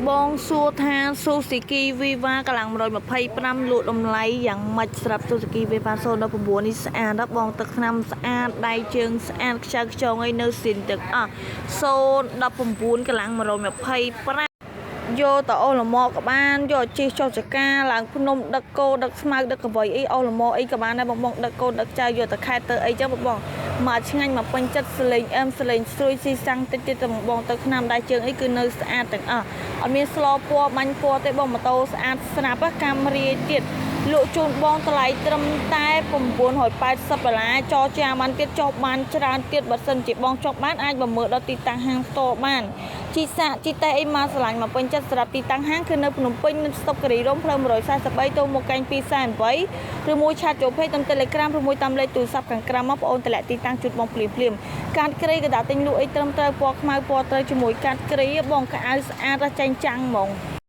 បងសួរថាស៊ូស៊ីគីវីវ៉ាកម្លាំង125លក់តម្លៃយ៉ាងម៉េចសម្រាប់ស៊ូស៊ីគីវីវ៉ា019នេះស្អាតណាស់បងទឹកថ្នាំស្អាតដៃជើងស្អាតខ្ចៅខ្ចងអីនៅស៊ីនទឹកអស់019កម្លាំង125យកទៅអូលម៉ក៏បានយកជិះចុះចកាឡើងភ្នំដឹកគោដឹកស្មៅដឹកកវីអីអូលម៉អីក៏បានដែរបងដឹកគោដឹកចៅយកទៅខេត្តទៅអីចឹងបងមកឆ្ងាញ់មកពេញចិត្តសលេងអឹមសលេងស្រួយស៊ីសាំងតិចទៀតទៅបងទៅឆ្នាំដៃជើងអីគឺនៅស្អាតទាំងអស់អត់មានស្លោពណ៌បាញ់ពណ៌ទេបងម៉ូតូស្អាតស្រាប់កាមេរ៉ាទៀតលក់ជូនបងតម្លៃត្រឹមតែ$980ចរចាបានទៀតចុះបានច្រើនទៀតបើសិនជាបងចុះបានអាចមកមើលដល់ទីតាំងហាងផ្ទាល់បានជីសាកជីតេអីមកឆ្លាញ់មកពេញចិត្តសម្រាប់ទីតាំងហាងគឺនៅភ្នំពេញនៅស្តុបគិរីរម្យផ្លូវ143ទៅមកកែង248ឬមួយឆាតចូលពេកតាម Telegram ឬមួយតាមលេខទូរស័ព្ទខាងក្រោមមកបងអូនតម្លាក់ទីតាំងជូនបងភ្លាមកាតគ្រីក៏ដាក់ទិញលក់អីត្រឹមត្រូវពណ៌ខ្មៅពណ៌ត្រូវជាមួយកាតគ្រីបងកៅអៅស្អាតចាញ់ចាំងហ្មង